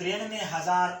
93,000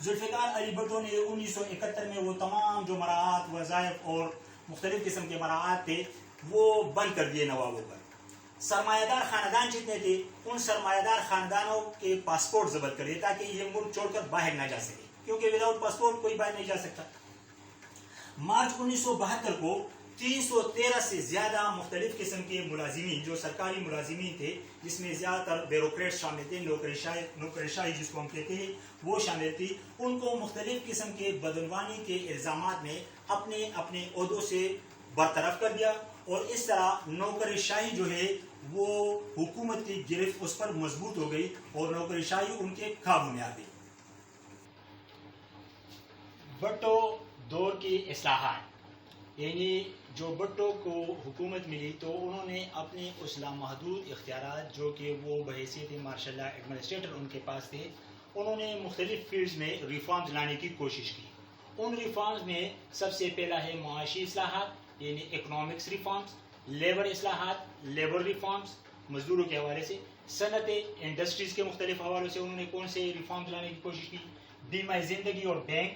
ذوالفقار علی بھٹو نے 1971 میں وہ تمام جو مراعات وظائف اور مختلف قسم کے مراعات تھے وہ بند کر دیے نوابوں پر. سرمایہ دار خاندان جتنے تھے ان سرمایہ دار خاندانوں کے پاسپورٹ ضبط کر دیے تاکہ یہ ملک چھوڑ کر باہر نہ جا سکے, کیونکہ وداؤٹ پاسپورٹ کوئی باہر نہیں جا سکتا. مارچ 1972 کو 313 سے زیادہ مختلف قسم کے ملازمین جو سرکاری ملازمین تھے, جس میں زیادہ تر بیوروکریٹ شامل تھے, نوکرشاہی جس کو ہم کہتے ہیں وہ شامل تھی, ان کو مختلف قسم کے بدعنوانی کے الزامات میں اپنے اپنے عہدوں سے برطرف کر دیا, اور اس طرح نوکرشاہی جو ہے وہ حکومت کی گرفت اس پر مضبوط ہو گئی اور نوکرشاہی ان کے قابو میں آ گئی. بھٹو دور کی اصلاحات, یعنی جو بھٹو کو حکومت ملی تو انہوں نے اپنے اس لامحدود اختیارات جو کہ وہ بحیثیت مارشل لا ایڈمنسٹریٹر ان کے پاس تھے, انہوں نے مختلف فیلڈز میں ریفارمز لانے کی کوشش کی. ان ریفارمز میں سب سے پہلا ہے معاشی اصلاحات یعنی اکنامکس ریفارمز, لیبر اصلاحات لیبر ریفارمز مزدوروں کے حوالے سے, صنعت انڈسٹریز کے مختلف حوالوں سے انہوں نے کون سے ریفارمز لانے کی کوشش کی, بیمہ زندگی اور بینک,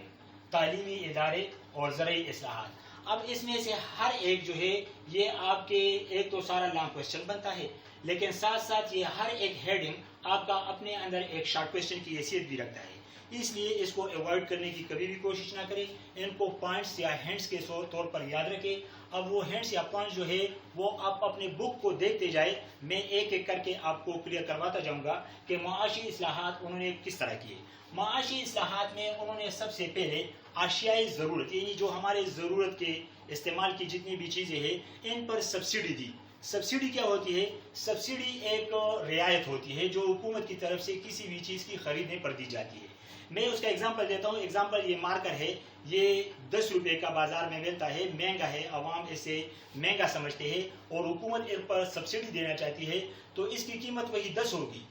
تعلیمی ادارے اور زرعی اصلاحات. اب اس میں سے ہر ایک جو ہے یہ آپ کے ایک تو سارا لانگ کوشچن بنتا ہے, لیکن ساتھ ساتھ یہ ہر ایک ہیڈنگ آپ کا اپنے اندر ایک شارٹ کوشچن کی حیثیت بھی رکھتا ہے, اس لیے اس کو ایوائڈ کرنے کی کبھی بھی کوشش نہ کریں, ان کو پوائنٹس یا ہینڈس کے طور پر یاد رکھیں. اب وہ ہینڈس یا پوائنٹس جو ہے وہ آپ اپنے بک کو دیکھتے جائیں, میں ایک ایک کر کے آپ کو کلیئر کرواتا جاؤں گا کہ معاشی اصلاحات انہوں نے کس طرح کیے. معاشی اصلاحات میں انہوں نے سب سے پہلے اشیائی ضرورت یعنی جو ہمارے ضرورت کے استعمال کی جتنی بھی چیزیں ہیں ان پر سبسڈی دی. سبسڈی کیا ہوتی ہے؟ سبسڈی ایک رعایت ہوتی ہے جو حکومت کی طرف سے کسی بھی چیز کی خریدنے پر دی جاتی ہے. میں اس کا ایگزامپل دیتا ہوں. ایگزامپل یہ مارکر ہے, یہ 10 روپے کا بازار میں ملتا ہے, مہنگا ہے, عوام اسے مہنگا سمجھتے ہیں اور حکومت اس پر سبسڈی دینا چاہتی ہے تو اس کی قیمت وہی 10 ہوگی,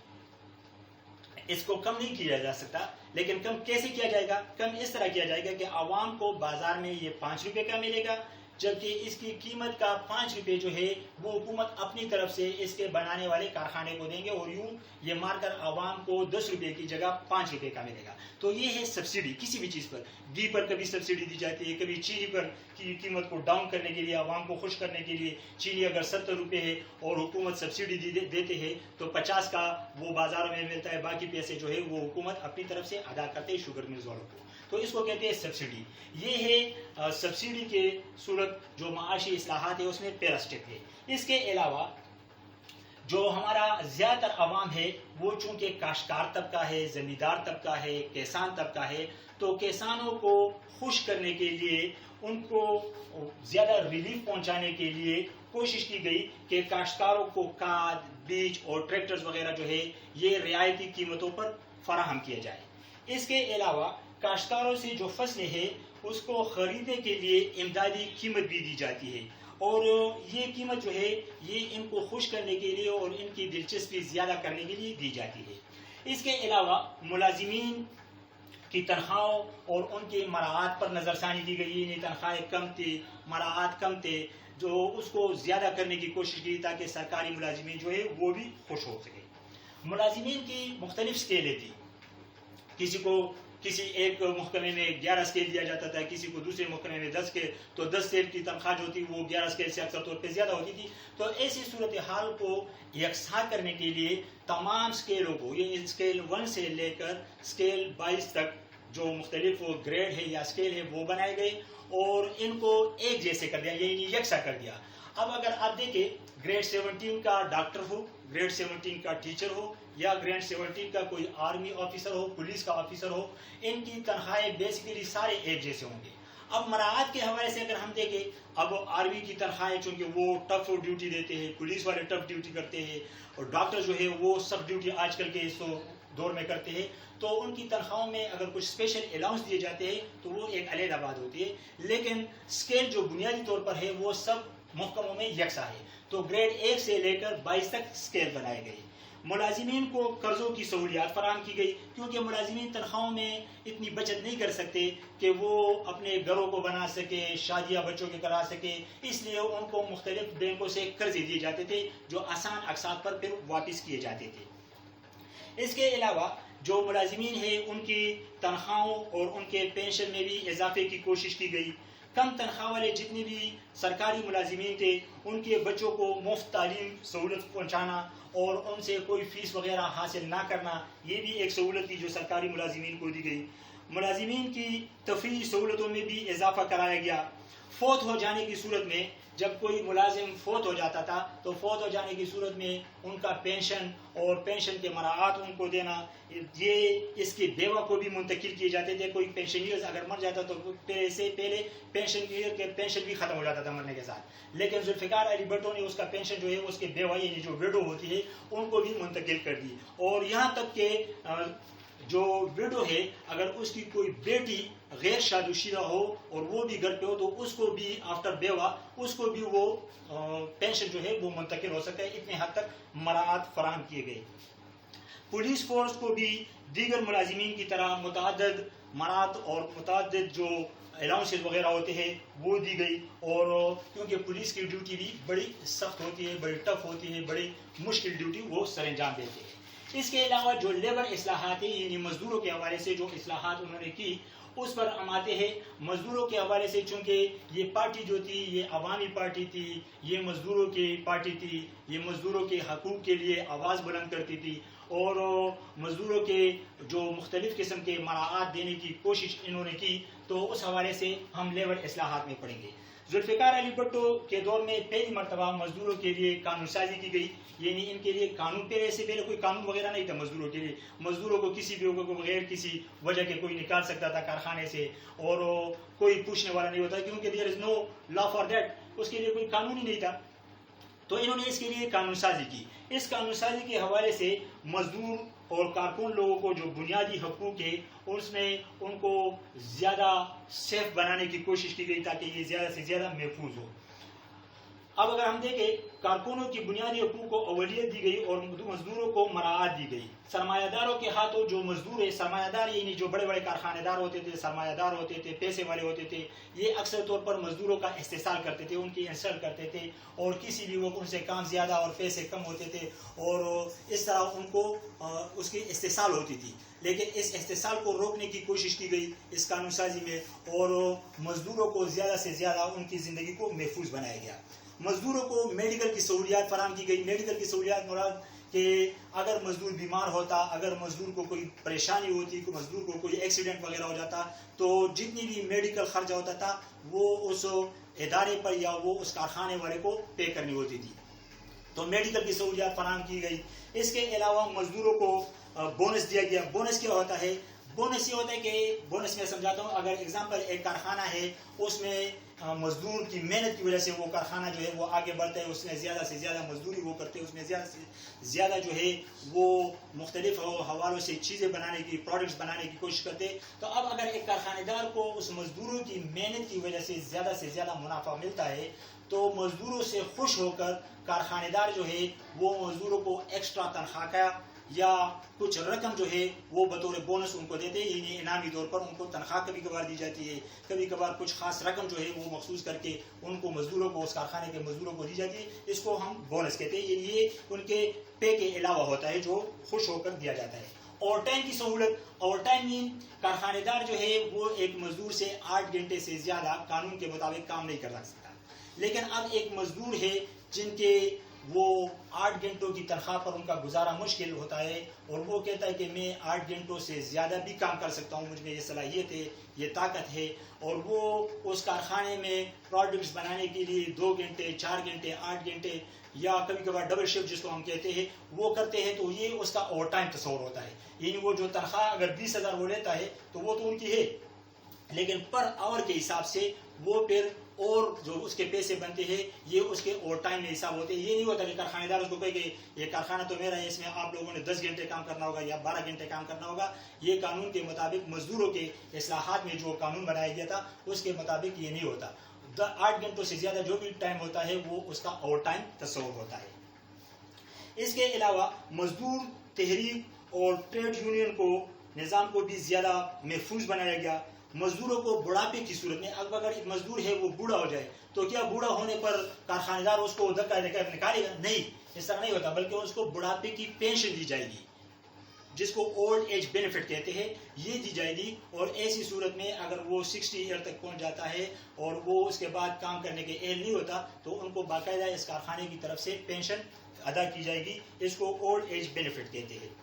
اس کو کم نہیں کیا جا سکتا. لیکن کم کیسے کیا جائے گا؟ کم اس طرح کیا جائے گا کہ عوام کو بازار میں یہ 5 روپے کا ملے گا, جبکہ اس کی قیمت کا 5 روپے جو ہے وہ حکومت اپنی طرف سے اس کے بنانے والے کارخانے کو دیں گے, اور یوں یہ مار کر عوام کو 10 روپے کی جگہ 5 روپے کا ملے گا. تو یہ ہے سبسڈی کسی بھی چیز پر. گھی پر کبھی سبسڈی دی جاتی ہے, کبھی چینی پر کی قیمت کو ڈاؤن کرنے کے لیے, عوام کو خوش کرنے کے لیے. چینی اگر 70 روپے ہے اور حکومت سبسڈی دیتے ہیں تو 50 کا وہ بازاروں میں ملتا ہے, باقی پیسے جو ہے وہ حکومت اپنی طرف سے ادا کرتے ہیں شوگر ملز والوں کو. تو اس کو کہتے ہیں سبسڈی. یہ ہے سبسڈی کے صورت جو معاشی اصلاحات ہے اس میں پہلا سٹیپ ہے. اس کے علاوہ جو ہمارا زیادہ تر عوام ہے وہ چونکہ کاشتکار طبقہ ہے, زمیندار طبقہ ہے, کسان طبقہ ہے, تو کسانوں کو خوش کرنے کے لیے, ان کو زیادہ ریلیف پہنچانے کے لیے کوشش کی گئی کہ کاشتکاروں کو کھاد, بیج اور ٹریکٹرز وغیرہ جو ہے یہ رعایتی قیمتوں پر فراہم کیا جائے. اس کے علاوہ کاشتکاروں سے جو فصلیں ہیں اس کو خریدنے کے لیے امدادی قیمت بھی دی جاتی ہے, اور یہ قیمت جو ہے یہ ان کو خوش کرنے کے لیے اور ان کی دلچسپی زیادہ کرنے کے لیے دی جاتی ہے. اس کے علاوہ ملازمین کی تنخواہوں اور ان کی مراعات پر نظر ثانی کی گئی, یعنی تنخواہیں کم تھی, مراعات کم تھے, جو اس کو زیادہ کرنے کی کوشش کی تاکہ سرکاری ملازمین جو ہے وہ بھی خوش ہو سکے. ملازمین کی مختلف اسکیلیں تھیں, کسی ایک محکمے میں 11 اسکیل دیا جاتا تھا, کسی کو دوسرے محکمے میں 10 اسکیل, تو 10 اسکیل کی تنخواہ جو ہوتی وہ 11 اسکیل سے اکثر طور پہ زیادہ ہوتی تھی. تو ایسی صورتحال کو یکساں کرنے کے لیے تمام اسکیلوں کو, یعنی اسکیل 1 سے لے کر اسکیل 22 تک جو مختلف گریڈ ہے یا اسکیل ہے وہ بنائے گئے اور ان کو ایک جیسے کر دیا, یعنی یکساں کر دیا. اب اگر آپ دیکھیں گریڈ 17 کا ڈاکٹر ہو, گریڈ 17 کا ٹیچر ہو, یا گریڈ 17 کا کوئی آرمی آفیسر ہو, پولیس کا آفیسر ہو, ان کی تنخواہیں بیسیکلی سارے ایک جیسے ہوں گے. اب مراعات کے حوالے سے اگر ہم دیکھیں, اب آرمی کی تنخواہیں چونکہ وہ ٹف ڈیوٹی دیتے ہیں, پولیس والے ٹف ڈیوٹی کرتے ہیں, اور ڈاکٹر جو ہے وہ سخت ڈیوٹی آج کل کے اس دور میں کرتے ہیں, تو ان کی تنخواہوں میں اگر کچھ اسپیشل الاؤنس دیے جاتے ہیں تو وہ ایک علیحدہ بات ہوتی ہے. لیکن اسکیل جو بنیادی طور پر ہے وہ سب محکموں میں یکساں ہے. تو گریڈ 1 سے لے کر 22 تک اسکیل بنائے گئے. ملازمین کو قرضوں کی سہولیات فراہم کی گئی, کیونکہ ملازمین تنخواہوں میں اتنی بچت نہیں کر سکتے کہ وہ اپنے گھروں کو بنا سکے, شادیاں بچوں کے کرا سکے, اس لیے ان کو مختلف بینکوں سے قرضے دیے جاتے تھے جو آسان اقساط پر پھر واپس کیے جاتے تھے. اس کے علاوہ جو ملازمین ہیں ان کی تنخواہوں اور ان کے پینشن میں بھی اضافے کی کوشش کی گئی. کم تنخواہ والے جتنے بھی سرکاری ملازمین تھے ان کے بچوں کو مفت تعلیم سہولت پہنچانا اور ان سے کوئی فیس وغیرہ حاصل نہ کرنا، یہ بھی ایک سہولت تھی جو سرکاری ملازمین کو دی گئی. ملازمین کی تفریحی سہولتوں میں بھی اضافہ کرایا گیا. فوت ہو جانے کی صورت میں، جب کوئی ملازم فوت ہو جاتا تھا تو فوت ہو جانے کی صورت میں ان کا پینشن اور پینشن کے مراعات ان کو دینا، یہ اس کی بیوہ کو بھی منتقل کیے جاتے تھے. کوئی پینشنیئر اگر مر جاتا تو پہلے پینشنیئر کے پینشن بھی ختم ہو جاتا تھا مرنے کے ساتھ، لیکن ذوالفقار علی بھٹو نے اس کا پینشن جو ہے اس کے بیوہ یعنی جو ویڈو ہوتی ہے ان کو بھی منتقل کر دی. اور یہاں تک کہ جو ویڈو ہے اگر اس کی کوئی بیٹی غیر شادی شدہ ہو اور وہ بھی گھر پہ ہو تو اس کو بھی آفٹر بیوہ اس کو بھی وہ پینشن جو ہے وہ منتقل ہو سکتا ہے. اتنے حد تک مراعات فراہم کیے گئے. پولیس فورس کو بھی دیگر ملازمین کی طرح متعدد مراعات اور متعدد جو الاؤنسز وغیرہ ہوتے ہیں وہ دی گئی. اور کیونکہ پولیس کی ڈیوٹی بھی بڑی سخت ہوتی ہے، بڑی ٹف ہوتی ہے، بڑی مشکل ڈیوٹی وہ سر انجام دیتے ہیں. اس کے علاوہ جو لیبر اصلاحات ہیں یعنی مزدوروں کے حوالے سے جو اصلاحات انہوں نے کی اس پر ہم آتے ہیں. مزدوروں کے حوالے سے چونکہ یہ پارٹی جو تھی یہ عوامی پارٹی تھی، یہ مزدوروں کی پارٹی تھی، یہ مزدوروں کے حقوق کے لیے آواز بلند کرتی تھی اور مزدوروں کے جو مختلف قسم کے مراعات دینے کی کوشش انہوں نے کی، تو اس حوالے سے ہم لیبر اصلاحات میں پڑھیں گے. ذوالفقار علی بھٹو کے دور میں پہلی مرتبہ مزدوروں کے لیے قانون سازی کی گئی، یعنی ان کے لیے قانون سے پہلے کوئی قانون وغیرہ نہیں تھا. مزدوروں کے لیے مزدوروں کو کسی بھی کو بغیر کسی وجہ کے کوئی نکال سکتا تھا کارخانے سے اور کوئی پوچھنے والا نہیں ہوتا کیونکہ دیر از نو لا فار دیٹ، اس کے لیے کوئی قانون ہی نہیں تھا. تو انہوں نے اس کے لیے قانون سازی کی. اس قانون سازی کے حوالے سے مزدور اور کارکن لوگوں کو جو بنیادی حقوق ہے اس میں ان کو زیادہ سیف بنانے کی کوشش کی گئی تاکہ یہ زیادہ سے زیادہ محفوظ ہو. اب اگر ہم دیکھیں کارکنوں کی بنیادی حقوق کو اولویت دی گئی اور مزدوروں کو مراعات دی گئی. سرمایہ داروں کے ہاتھوں جو مزدور ہے، سرمایہ دار یعنی جو بڑے بڑے کارخانے دار ہوتے تھے، سرمایہ دار ہوتے تھے، پیسے والے ہوتے تھے، یہ اکثر طور پر مزدوروں کا استحصال کرتے تھے، ان کی انسلٹ کرتے تھے اور کسی بھی وقت ان سے کام زیادہ اور پیسے کم ہوتے تھے اور اس طرح ان کو اس کی استحصال ہوتی تھی. لیکن اس استحصال کو روکنے کی کوشش کی گئی اس قانون سازی میں اور مزدوروں کو زیادہ سے زیادہ ان کی زندگی کو محفوظ بنایا گیا. مزدوروں کو میڈیکل کی سہولیات فراہم کی گئی. میڈیکل کی سہولیات مراد کہ اگر مزدور بیمار ہوتا، اگر مزدور کو کوئی پریشانی ہوتی، مزدور کو کوئی ایکسیڈنٹ وغیرہ ہو جاتا تو جتنی بھی میڈیکل خرچہ ہوتا تھا وہ اس ادارے پر یا وہ اس کارخانے والے کو پے کرنی ہوتی تھی. تو میڈیکل کی سہولیات فراہم کی گئی. اس کے علاوہ مزدوروں کو بونس دیا گیا. بونس کیا ہوتا ہے؟ بونس یہ ہوتا ہے کہ بونس میں سمجھاتا ہوں، اگر اگزامپل ایک کارخانہ ہے اس میں مزدور کی محنت کی وجہ سے وہ کارخانہ جو ہے وہ آگے بڑھتا ہے، اس میں زیادہ سے زیادہ مزدوری وہ کرتے ہیں، اس میں زیادہ سے زیادہ جو ہے وہ مختلف حوالوں سے چیزیں بنانے کی، پروڈکٹس بنانے کی کوشش کرتے ہیں. تو اب اگر ایک کارخانے دار کو اس مزدوروں کی محنت کی وجہ سے زیادہ منافع ملتا ہے تو مزدوروں سے خوش ہو کر کارخانے دار جو ہے وہ مزدوروں کو ایکسٹرا تنخواہ کا یا کچھ رقم جو ہے وہ بطور بونس ان کو دیتے ہیں، یعنی انعامی طور پر ان کو تنخواہ کبھی کبھار دی جاتی ہے، کبھی کبھار کچھ خاص رقم جو ہے وہ مخصوص کر کے ان کو مزدوروں کو، اس کارخانے کے مزدوروں کو دی جاتی ہے. اس کو ہم بونس کہتے ہیں. یہ ان کے پے کے علاوہ ہوتا ہے جو خوش ہو کر دیا جاتا ہے. اوور ٹائم کی سہولت. اوور ٹائم مین کارخانے دار جو ہے وہ ایک مزدور سے 8 گھنٹے سے زیادہ قانون کے مطابق کام نہیں کر سکتا. لیکن اب ایک مزدور ہے جن کے وہ 8 گھنٹوں کی تنخواہ پر ان کا گزارا مشکل ہوتا ہے اور وہ کہتا ہے کہ میں 8 گھنٹوں سے زیادہ بھی کام کر سکتا ہوں، مجھ میں یہ صلاحیت ہے، یہ طاقت ہے، اور وہ اس کارخانے میں پروڈکٹس بنانے کے لیے 2 گھنٹے، 4 گھنٹے، 8 گھنٹے یا کبھی کبھار ڈبل شفٹ جس کو ہم کہتے ہیں وہ کرتے ہیں. تو یہ اس کا اوور ٹائم تصور ہوتا ہے. یعنی وہ جو تنخواہ اگر 20,000 وہ لیتا ہے تو وہ تو ان کی ہے، لیکن پر آور کے حساب سے وہ پھر اور جو اس کے پیسے بنتے ہیں یہ اس کے اوور ٹائم میں حساب ہوتے ہیں. یہ نہیں ہوتا کہ کارخانے دار اس کو کہے کہ یہ کارخانہ تو میرا ہے، اس میں آپ لوگوں نے 10 گھنٹے کام کرنا ہوگا یا 12 گھنٹے کام کرنا ہوگا. یہ قانون کے مطابق مزدوروں کے اصلاحات میں جو قانون بنایا گیا تھا اس کے مطابق یہ نہیں ہوتا. 8 گھنٹوں سے زیادہ جو بھی ٹائم ہوتا ہے وہ اس کا اوور ٹائم تصور ہوتا ہے. اس کے علاوہ مزدور تحریک اور ٹریڈ یونین کو نظام کو بھی زیادہ محفوظ بنایا گیا. مزدوروں کو بڑھاپے کی صورت میں اگر ایک مزدور ہے وہ بوڑھا ہو جائے تو کیا بوڑھا ہونے پر کارخانے دار اس کو دھکا دے کر نکالے گا؟ نہیں، اس طرح نہیں ہوتا، بلکہ اس کو بڑھاپے کی پینشن دی جائے گی. جس کو اولڈ ایج بینیفٹ کہتے ہیں، یہ دی جائے گی. اور ایسی صورت میں اگر وہ 60 ایئر تک پہنچ جاتا ہے اور وہ اس کے بعد کام کرنے کے اہل نہیں ہوتا تو ان کو باقاعدہ اس کارخانے کی طرف سے پینشن ادا کی جائے گی. اس کو اولڈ ایج بینیفٹ کہتے ہیں.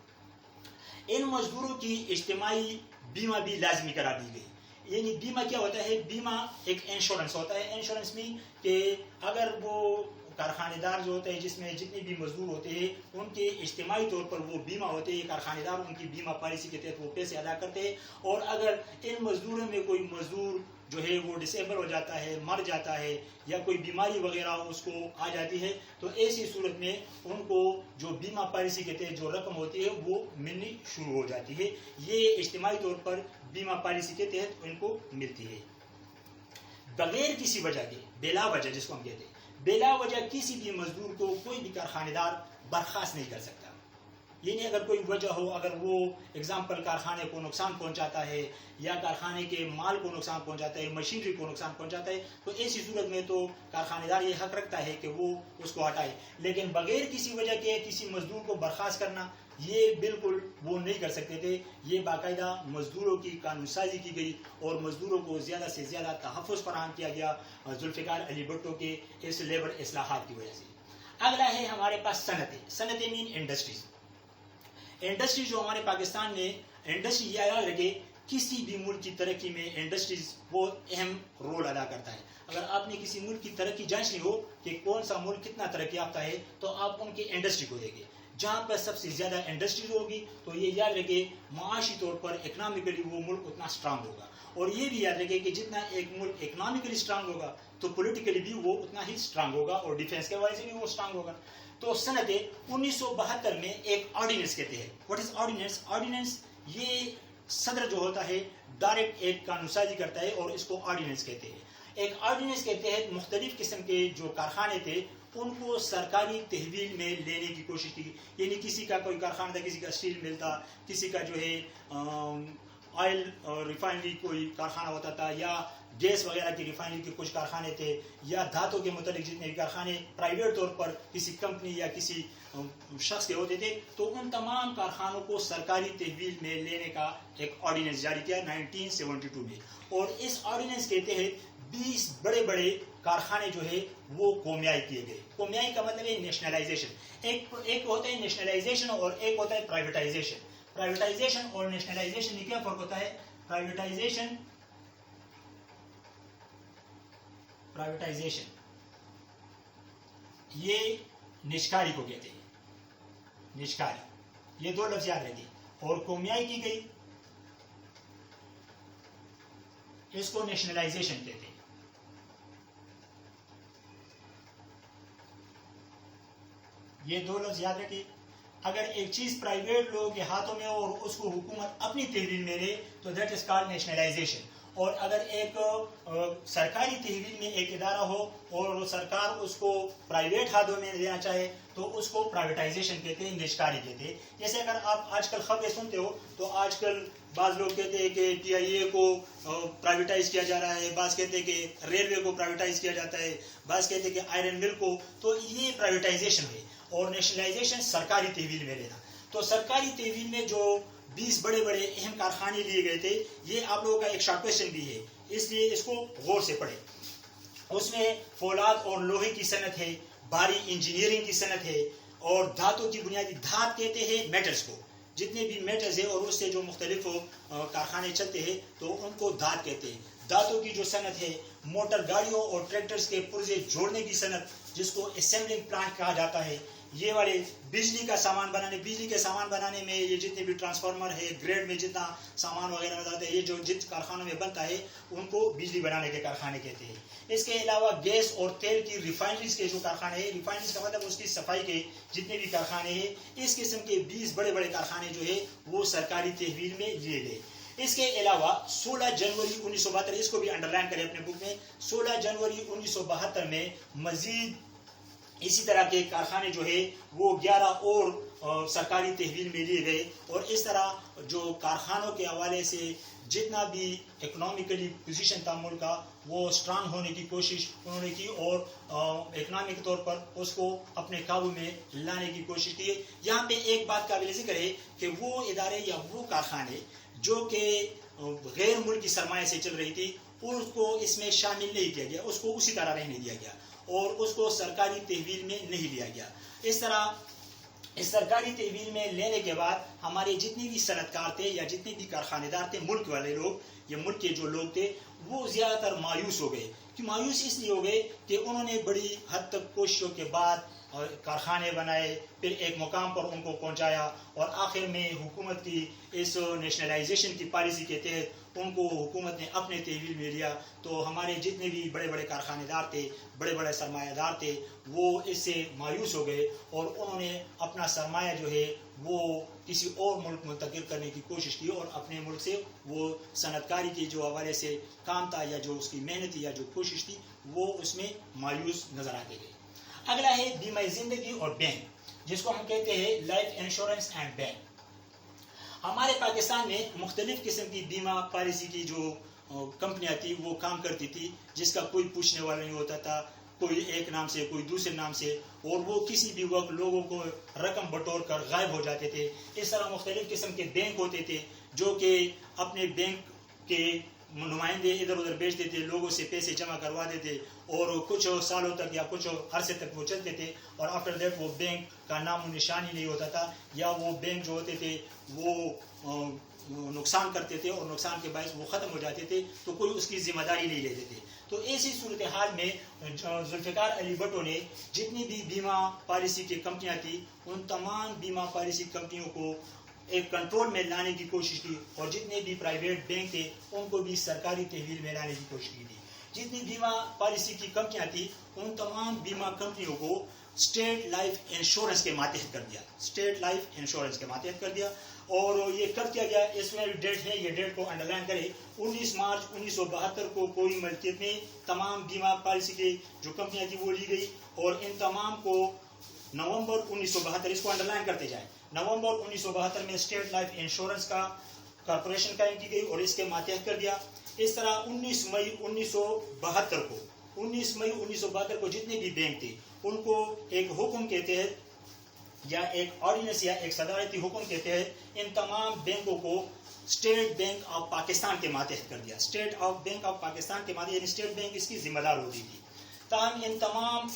ان مزدوروں کی اجتماعی بیمہ بھی لازمی کرا دی گئی. یعنی بیمہ کیا ہوتا ہے؟ بیمہ ایک انشورنس ہوتا ہے. انشورنس میں کہ اگر وہ کارخانے دار جو ہوتے ہیں جس میں جتنے بھی مزدور ہوتے ہیں ان کے اجتماعی طور پر وہ بیمہ ہوتے ہیں، کارخانے دار ان کی بیمہ پالیسی کے تحت وہ پیسے ادا کرتے ہیں. اور اگر ان مزدوروں میں کوئی مزدور جو ہے وہ ڈسیبل ہو جاتا ہے، مر جاتا ہے یا کوئی بیماری وغیرہ اس کو آ جاتی ہے تو ایسی صورت میں ان کو جو بیمہ پالیسی کے تحت جو رقم ہوتی ہے وہ ملنی شروع ہو جاتی ہے. یہ اجتماعی طور پر بیمہ پالیسی کے تحت ان کو ملتی ہے. بغیر کسی وجہ کے، بلا وجہ جس کو ہم کہتے ہیں، بلا وجہ کسی بھی مزدور کو کوئی بھی کارخانے دار برخاست نہیں کر سکتا. یعنی اگر کوئی وجہ ہو، اگر وہ اگزامپل کارخانے کو نقصان پہنچاتا ہے یا کارخانے کے مال کو نقصان پہنچاتا ہے، مشینری کو نقصان پہنچاتا ہے، تو ایسی صورت میں تو کارخانے دار یہ حق رکھتا ہے کہ وہ اس کو ہٹائے. لیکن بغیر کسی وجہ کے کسی مزدور کو برخاست کرنا یہ بالکل وہ نہیں کر سکتے تھے. یہ باقاعدہ مزدوروں کی قانون سازی کی گئی اور مزدوروں کو زیادہ سے زیادہ تحفظ فراہم کیا گیا ذوالفقار علی بھٹو کے اس لیبر اصلاحات کی وجہ سے. اگلا ہے ہمارے پاس صنعتیں. صنعتیں مین انڈسٹریز. انڈسٹری جو ہمارے پاکستان میں انڈسٹری یاد رکھے، کسی بھی ملک کی ترقی میں انڈسٹریز بہت اہم رول ادا کرتا ہے. اگر آپ نے کسی ملک کی ترقی جانچنی ہو کہ کون سا ملک کتنا ترقی یافتہ ہے تو آپ ان کی انڈسٹری کو دیکھیں. جہاں پر سب سے زیادہ انڈسٹریز ہوگی تو یہ یاد رکھے معاشی طور پر اکنامکلی وہ ملک اتنا اسٹرانگ ہوگا. اور یہ بھی یاد رکھے کہ جتنا ایک ملک اکنامکلی اسٹرانگ ہوگا تو پولیٹیکلی بھی وہ اتنا ہی اسٹرانگ ہوگا اور ڈیفینس کے وجہ سے بھی وہ اسٹرانگ ہوگا. تو صنعتیں 1972 میں ایک آرڈیننس کہتے ہیں. What is ordinance? آرڈیننس یہ صدر جو ہوتا ہے ڈائریکٹ ایک قانون سازی کرتا ہے اور اس کو آرڈیننس کہتے ہیں. ایک آرڈیننس کے تحت مختلف قسم کے جو کارخانے تھے ان کو سرکاری تحویل میں لینے کی کوشش کی. یعنی کسی کا کوئی کارخانہ تھا، کسی کا اسٹیل مل تھا، کسی کا جو ہے آئل ریفائنری کوئی کارخانہ ہوتا تھا یا گیس وغیرہ کی ریفائنری کے کچھ کارخانے تھے یا دھاتوں کے متعلق جتنے بھی کارخانے پرائیویٹ طور پر کسی کمپنی یا کسی شخص کے ہوتے تھے تو ان تمام کارخانوں کو سرکاری تحویل میں لینے کا ایک آرڈیننس جاری کیا 1972 میں. اور اس آرڈیننس کے تحت 20 بڑے بڑے کارخانے جو ہے وہ قومیائی کیے گئے. قومیائی کا مطلب ہے نیشنلائزیشن. ایک ہوتا ہے نیشنلائزیشن اور ایک ہوتا ہے پرائیویٹائزیشن. پرائیویٹائزیشن اور نیشنلائزیشن میں کیا فرق ہوتا ہے؟ پرائیویٹائزیشن یہ نشکاری کو کہتے ہیں. نشکاری، یہ دو لفظ یاد رکھیے. اور قومیائی کی گئی اس کو نیشنلائزیشن کہتے ہیں. یہ دو لفظ یاد رکھیے. اگر ایک چیز پرائیویٹ لوگوں کے ہاتھوں میں ہو اور اس کو حکومت اپنی تحویل میں لے تو دیٹ از کالڈ نیشنلائزیشن. اور اگر ایک سرکاری تحویل میں ایک ادارہ ہو اور سرکار اس کو پرائیویٹ ہاتھوں میں لینا چاہے تو اس کو پرائیویٹائزیشن کہتے ہیں، نشکاری کہتے ہیں. جیسے اگر آپ آج کل خبریں سنتے ہو تو آج کل بعض لوگ کہتے ہیں کہ TIA کو پرائیویٹائز کیا جا رہا ہے، بعض کہتے ہیں کہ ریلوے کو پرائیویٹائز کیا جاتا ہے، بعض کہتے ہیں کہ آئرن مل کو. تو یہ پرائیویٹائزیشن ہے. اور نیشنلائزیشن سرکاری تحویل میں لینا. تو سرکاری تحویل میں جو 20 بڑے بڑے اہم کارخانے لیے گئے تھے، یہ آپ لوگوں کا ایک شارٹ کویشچن بھی ہے اس لیے اس کو غور سے پڑھیں. اس میں فولاد اور لوہے کی صنعت ہے، بھاری انجینئرنگ کی صنعت ہے اور دھاتوں کی بنیادی دھات کہتے ہیں میٹلز کو. جتنے بھی میٹلز ہیں اور اس سے جو مختلف کارخانے چلتے ہیں تو ان کو دھات کہتے ہیں. دھاتوں کی جو صنعت ہے، موٹر گاڑیوں اور ٹریکٹرز کے پرزے جوڑنے کی صنعت جس کو اسمبلنگ پلانٹ کہا جاتا ہے. یہ والے بجلی کے سامان بنانے میں یہ جتنے بھی ٹرانسفارمر ہے، گریڈ میں جتنا سامان وغیرہ بناتے ہیں، یہ جو جس کارخانوں میں بنتا ہے ان کو بجلی بنانے کے کارخانے کہتے ہیں. اس کے علاوہ گیس اور تیل کی ریفائنریز کے جو کارخانے ہیں، ریفائنریز کا مطلب اس کی صفائی کے جتنے بھی کارخانے ہیں، اس قسم کے 20 بڑے بڑے کارخانے جو ہے وہ سرکاری تحویل میں لیے گئے. اس کے علاوہ 16 جنوری 1972، اس کو بھی انڈر لائن کریں اپنے بک میں، 16 جنوری 1972 میں مزید اسی طرح کے کارخانے جو ہے وہ 11 اور سرکاری تحویل میں لیے گئے. اور اس طرح جو کارخانوں کے حوالے سے جتنا بھی اکنامکلی پوزیشن تھا ملک کا وہ اسٹرانگ ہونے کی کوشش انہوں نے کی اور اکنامک طور پر اس کو اپنے قابو میں لانے کی کوشش کی. یہاں پہ ایک بات قابل ذکر ہے کہ وہ ادارے یا وہ کارخانے جو کہ غیر ملکی سرمایہ سے چل رہی تھی اس کو اس میں شامل نہیں کیا گیا, اس کو اسی طرح رہنے دیا گیا اور اس کو سرکاری تحویل میں نہیں لیا گیا. اس طرح اس سرکاری تحویل میں لینے کے بعد ہمارے جتنے بھی صنعت کار تھے یا جتنے بھی کارخانے دار تھے, ملک والے لوگ یا ملک کے جو لوگ تھے, وہ زیادہ تر مایوس ہو گئے. کہ مایوس اس لیے ہو گئے کہ انہوں نے بڑی حد تک کوششوں کے بعد کارخانے بنائے, پھر ایک مقام پر ان کو پہنچایا اور آخر میں حکومت کی اس نیشنلائزیشن کی پالیسی کے تحت ان کو حکومت نے اپنے تحویل میں لیا. تو ہمارے جتنے بھی بڑے بڑے کارخانے دار تھے, بڑے بڑے سرمایہ دار تھے, وہ اس سے مایوس ہو گئے اور انہوں نے اپنا سرمایہ جو ہے وہ کسی اور ملک منتقل کرنے کی کوشش کی اور اپنے ملک سے وہ صنعت کاری کے جو حوالے سے کام تھا یا جو اس کی محنت تھی یا جو کوشش تھی وہ اس میں مایوس نظر آتے گئے. اگلا ہے بیمہ زندگی اور بینک, جس کو ہم کہتے ہیں لائف انشورنس اینڈ بینک. ہمارے پاکستان میں مختلف قسم کی بیمہ پالیسی کی جو کمپنیاں تھی وہ کام کرتی تھی, جس کا کوئی پوچھنے والا نہیں ہوتا تھا, کوئی ایک نام سے کوئی دوسرے نام سے, اور وہ کسی بھی وقت لوگوں کو رقم بٹور کر غائب ہو جاتے تھے. اس طرح مختلف قسم کے بینک ہوتے تھے جو کہ اپنے بینک کے نمائندے ادھر ادھر بیچتے تھے, لوگوں سے پیسے جمع کرواتے تھے اور کچھ سالوں تک یا کچھ عرصے تک وہ چلتے تھے اور آفٹر دیٹ وہ بینک کا نام و نشان ہی نہیں ہوتا تھا, یا وہ بینک جو ہوتے تھے وہ نقصان کرتے تھے اور نقصان کے باعث وہ ختم ہو جاتے تھے, تو کوئی اس کی ذمہ داری نہیں لیتے تھے. تو ایسی صورتحال میں ذوالفقار علی بھٹو نے جتنی بھی بیمہ پالیسی کی کمپنیاں تھیں ان تمام بیمہ پالیسی کمپنیوں کو ایک کنٹرول میں لانے کی کوشش کی اور جتنے بھی پرائیویٹ بینک تھے ان کو بھی سرکاری تحویل میں لانے کی کوشش کی تھی. جتنی بیمہ پالیسی کی کمپنیاں تھیں ان تمام بیمہ کمپنیوں کو اسٹیٹ لائف انشورنس کے ماتحت کر دیا, اسٹیٹ لائف انشورنس کے ماتحت کر دیا. اور یہ کب کیا گیا, اس میں ڈیٹ ہے, یہ ڈیٹ کو انڈر لائن کرے, 19 مارچ 1972 کو کوئی ملکیت میں تمام بیمہ پالیسی کی جو کمپنیاں تھیں وہ لی گئی اور ان تمام کو نومبر 1972, اس کو انڈر لائن کرتے جائیں, نومبر 1972 میں اسٹیٹ لائف انشورنس کا کارپوریشن قائم کی گئی اور اس کے ماتحت کر دیا. اس طرح 19 مئی 1972 کو جتنے بھی بینک تھے ان کو ایک حکم کے تحت یا ایک آرڈیننس یا ایک صدارتی حکم کے تحت ان تمام بینکوں کو اسٹیٹ بینک آف پاکستان کے ماتحت کر دیا. اسٹیٹ بینک آف پاکستان کے ماتحت, یعنی اسٹیٹ بینک اس کی ذمہ دار ہوتی تھی. تاہم ان تمام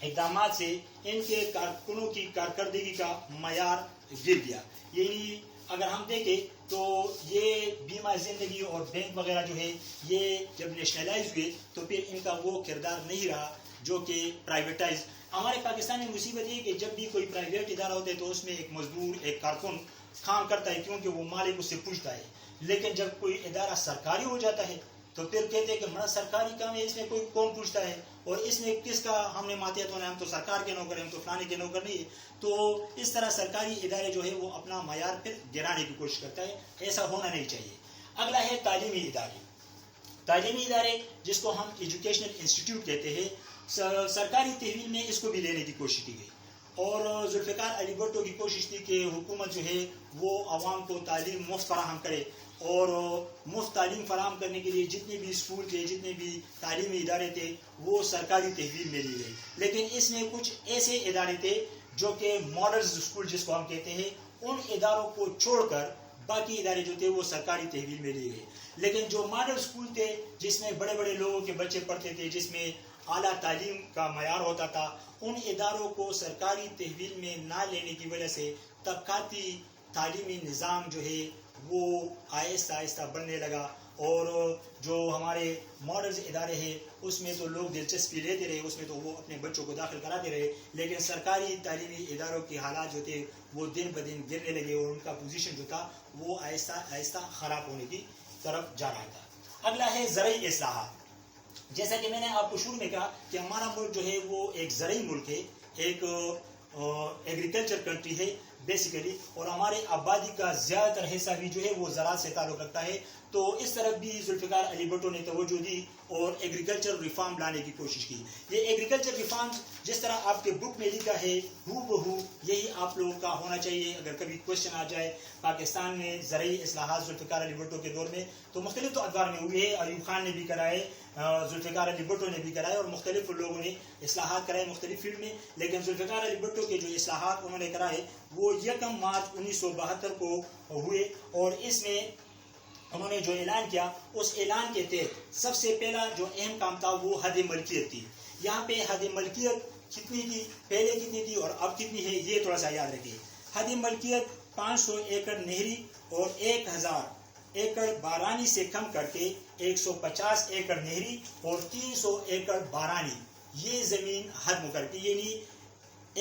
اقدامات سے ان کے کارکنوں کی کارکردگی کا معیار گر گیا. یعنی اگر ہم دیکھیں تو یہ بیمہ زندگی اور بینک وغیرہ جو ہے یہ جب نیشنلائز ہوئے تو پھر ان کا وہ کردار نہیں رہا جو کہ پرائیویٹائز. ہمارے پاکستان میں مصیبت یہ کہ جب بھی کوئی پرائیویٹ ادارہ ہوتا ہے تو اس میں ایک مزدور, ایک کارکن کام کرتا ہے کیونکہ وہ مالک اس سے پوچھتا ہے. لیکن جب کوئی ادارہ سرکاری ہو جاتا ہے تو پھر کہتے ہیں کہ ہمارا سرکاری کام ہے, اس میں کوئی کون پوچھتا ہے اور اس میں کس کا ہم نے ماتحت ہونا ہے, ہم تو سرکار کے نوکر ہیں, ہم تو فلانے کے نوکر نہیں ہے. تو اس طرح سرکاری ادارے جو ہے وہ اپنا معیار پھر گرانے کی کوشش کرتا ہے, ایسا ہونا نہیں چاہیے. اگلا ہے تعلیمی ادارے. تعلیمی ادارے جس کو ہم ایجوکیشنل انسٹیٹیوٹ کہتے ہیں, سرکاری تحویل میں اس کو بھی لینے کی کوشش کی گئی اور ذوالفقار علی بھٹو کی کوشش تھی کہ حکومت جو ہے وہ عوام کو تعلیم مفت فراہم کرے اور مفت تعلیم فراہم کرنے کے لیے جتنے بھی اسکول تھے, جتنے بھی تعلیمی ادارے تھے وہ سرکاری تحویل میں لی گئی. لیکن اس میں کچھ ایسے ادارے تھے جو کہ ماڈلز اسکول جس کو ہم کہتے ہیں, ان اداروں کو چھوڑ کر باقی ادارے جو تھے وہ سرکاری تحویل میں لیے گئے. لیکن جو ماڈل اسکول تھے جس میں بڑے بڑے لوگوں کے بچے پڑھتے تھے, جس میں اعلیٰ تعلیم کا معیار ہوتا تھا, ان اداروں کو سرکاری تحویل میں نہ لینے کی وجہ سے طبقاتی تعلیمی نظام جو ہے وہ آہستہ آہستہ بننے لگا اور جو ہمارے ماڈلز ادارے ہیں اس میں تو لوگ دلچسپی لیتے رہے, اس میں تو وہ اپنے بچوں کو داخل کراتے رہے, لیکن سرکاری تعلیمی اداروں کے حالات جو تھے وہ دن بدن گرنے لگے اور ان کا پوزیشن جو تھا وہ آہستہ آہستہ خراب ہونے کی طرف جا رہا تھا. اگلا ہے زرعی اصلاحات. جیسا کہ میں نے آپ کو شروع میں کہا کہ ہمارا ملک جو ہے وہ ایک زرعی ملک ہے, ایک ایگریکلچر کنٹری ہے, بیسیکلی، اور ہمارے آبادی کا زیادہ تر حصہ بھی جو ہے وہ زراعت سے تعلق رکھتا ہے. تو اس طرف بھی ذوالفقار علی بھٹو نے توجہ دی اور ایگریکلچر ریفارم لانے کی کوشش کی. یہ ایگریکلچر ریفارم جس طرح آپ کے بک میں لکھا ہے ہو بہو یہی آپ لوگوں کا ہونا چاہیے. اگر کبھی کوشچن آ جائے پاکستان میں زرعی اصلاحات ذوالفقار علی بھٹو کے دور میں، تو مختلف تو ادوار میں ہوئی ہے. ایوب خان نے بھی کرائے، ذوالفقار علی بھٹو نے بھی کرائے، اور مختلف لوگوں نے اصلاحات کرائے مختلف فیلڈ میں. لیکن ذوالفقار علی بھٹو کے جو اصلاحات انہوں نے کرائے وہ 1 مارچ 1972 کو ہوئے، اور اس میں انہوں نے جو اعلان کیا اس اعلان کے تحت سب سے پہلا جو اہم کام تھا وہ حد ملکیت تھی. یہاں پہ حد ملکیت کتنی تھی، پہلے کتنی تھی اور اب کتنی ہے، یہ تھوڑا سا یاد رکھیے. حد ملکیت 500 ایکڑ نہری اور 1000 ایکڑ بارانی سے کم کر کے 150 ایکڑ نہری اور 300 ایکڑ بارانی یہ زمین حد مقرر کی. یعنی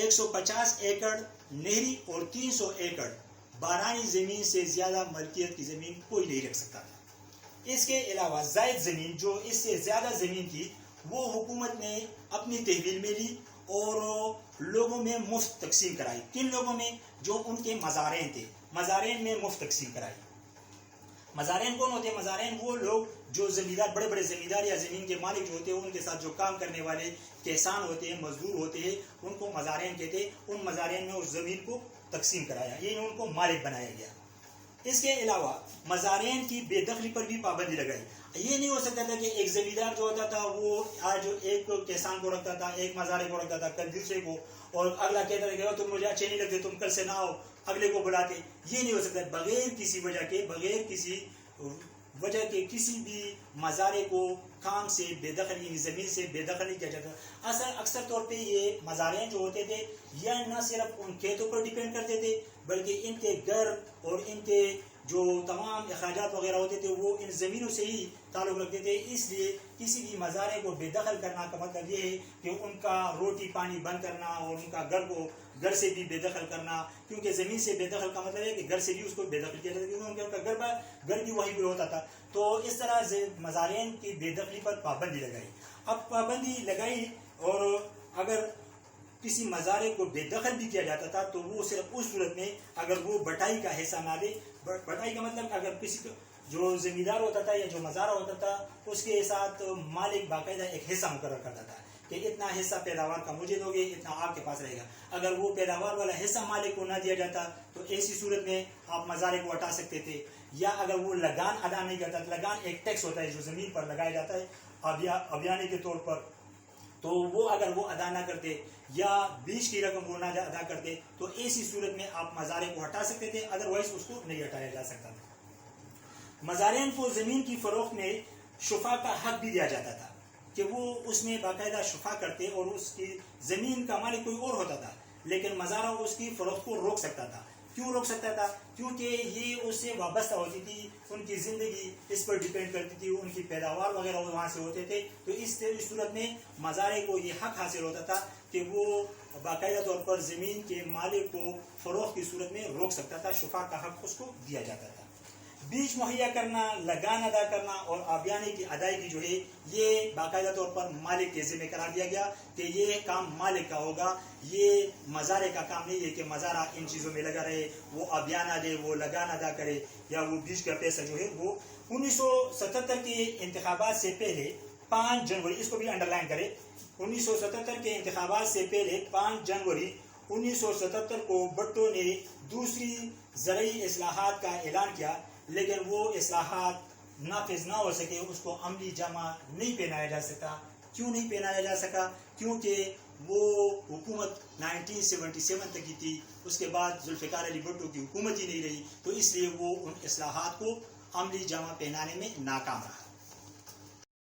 150 ایکڑ نہری اور 300 ایکڑ بارانی زمین سے زیادہ ملکیت کی زمین کوئی نہیں رکھ سکتا تھا. اس کے علاوہ زائد زمین جو اس سے زیادہ زمین تھی وہ حکومت نے اپنی تحویل میں لی اور لوگوں میں مفت تقسیم کرائی. کن لوگوں میں؟ جو ان کے مزارین تھے، مزارین میں مفت تقسیم کرائی. مزارین کون ہوتے ہیں؟ مزارین وہ لوگ جو زمیندار، بڑے بڑے زمیندار یا زمین کے مالک جو ہوتے ہیں، ان کے ساتھ جو کام کرنے والے کسان ہوتے ہیں، مزدور ہوتے ہیں، ان کو مزارین کہتے ہیں. ان مزارین میں اس زمین کو تقسیم کرایا، یہ ان کو مالک بنایا گیا. اس کے علاوہ مزارین کی بے دخلی پر بھی پابندی لگائی. یہ نہیں ہو سکتا تھا کہ ایک زمیندار جو ہوتا تھا وہ آج ایک کسان کو رکھتا تھا، ایک مزارے کو رکھتا تھا، کل دوسرے کو، اور اگلا کہتا تھا کہ تم مجھے اچھے نہیں لگتے، تم کل سے نہ آؤ، اگلے کو بلاتے. یہ نہیں ہو سکتا. بغیر کسی وجہ کے، بغیر کسی وجہ کے کسی بھی مزارے کو کام سے بے دخل، یعنی زمین سے بے دخل نہیں کیا جاتا. اکثر طور پہ یہ مزارین جو ہوتے تھے یہ نہ صرف ان کھیتوں پر ڈیپینڈ کرتے تھے بلکہ ان کے گھر اور ان کے جو تمام اخراجات وغیرہ ہوتے تھے وہ ان زمینوں سے ہی تعلق رکھتے تھے. اس لیے کسی بھی مزارے کو بے دخل کرنا کا مطلب یہ ہے کہ ان کا روٹی پانی بند کرنا اور ان کا گھر سے بھی بے دخل کرنا. کیونکہ زمین سے بے دخل کا مطلب ہے کہ گھر سے بھی اس کو بے دخل کیا جاتا ہے، کیونکہ ان کا گھر بھی وہیں پہ ہوتا تھا. تو اس طرح مزارین کی بے دخلی پر پابندی لگائی. اب پابندی لگائی، اور اگر کسی مزارے کو بے دخل بھی کیا جاتا تھا تو وہ صرف اس صورت میں اگر وہ بٹائی کا حصہ نہ دے. بٹائی کا مطلب اگر کسی جو زمیندار ہوتا تھا یا جو مزارہ ہوتا تھا اس کے ساتھ مالک باقاعدہ ایک حصہ مقرر کرتا تھا کہ اتنا حصہ پیداوار کا مجھے دو گے، اتنا آپ کے پاس رہے گا. اگر وہ پیداوار والا حصہ مالک کو نہ دیا جاتا تو ایسی صورت میں آپ مزارے کو ہٹا سکتے تھے. یا اگر وہ لگان ادا نہیں کرتا، لگان ایک ٹیکس ہوتا ہے جو زمین پر لگایا جاتا ہے ابیانے کے طور پر، تو وہ اگر وہ ادا نہ کرتے یا بیچ کی رقم وہ نہ ادا کرتے تو ایسی صورت میں آپ مزارے کو ہٹا سکتے تھے، ادروائز اس کو نہیں ہٹایا جا سکتا تھا. مزارین کو زمین کی فروخت میں شفا کا حق بھی دیا جاتا تھا کہ وہ اس میں باقاعدہ شفا کرتے اور اس کی زمین کا مالک کوئی اور ہوتا تھا، لیکن مزارہ اس کی فروخت کو روک سکتا تھا. کیوں روک سکتا تھا؟ کیونکہ یہ اس سے وابستہ ہوتی تھی، ان کی زندگی اس پر ڈیپینڈ کرتی تھی، ان کی پیداوار وغیرہ وہاں سے ہوتے تھے. تو اس صورت میں مزارے کو یہ حق حاصل ہوتا تھا کہ وہ باقاعدہ طور پر زمین کے مالک کو فروخت کی صورت میں روک سکتا تھا. شفا کا حق اس کو دیا جاتا تھا. بیج مہیا کرنا، لگان ادا کرنا اور آبیانے کی ادائیگی جو ہے یہ باقاعدہ طور پر مالک کے ذمہ قرار دیا گیا کہ یہ کام مالک کا ہوگا. یہ مزارے کا کام نہیں ہے کہ مزارہ ان چیزوں میں لگا رہے، وہ آبیانہ دے، وہ لگان ادا کرے یا وہ بیج کا پیسہ جو ہے وہ. 1977 کے انتخابات سے پہلے 5 جنوری، اس کو بھی انڈر لائن کرے، 1977 کے انتخابات سے پہلے 5 جنوری 1977 کو بھٹو نے دوسری زرعی اصلاحات کا اعلان کیا، لیکن وہ اصلاحات نافذ نہ ہو سکے، اس کو عملی جامہ نہیں پہنایا جا سکا. کیوں نہیں پہنایا جا سکا؟ کیونکہ وہ حکومت 1977 تک کی تھی، اس کے بعد ذوالفقار علی بھٹو کی حکومت ہی نہیں رہی، تو اس لیے وہ ان اصلاحات کو عملی جامہ پہنانے میں ناکام رہا.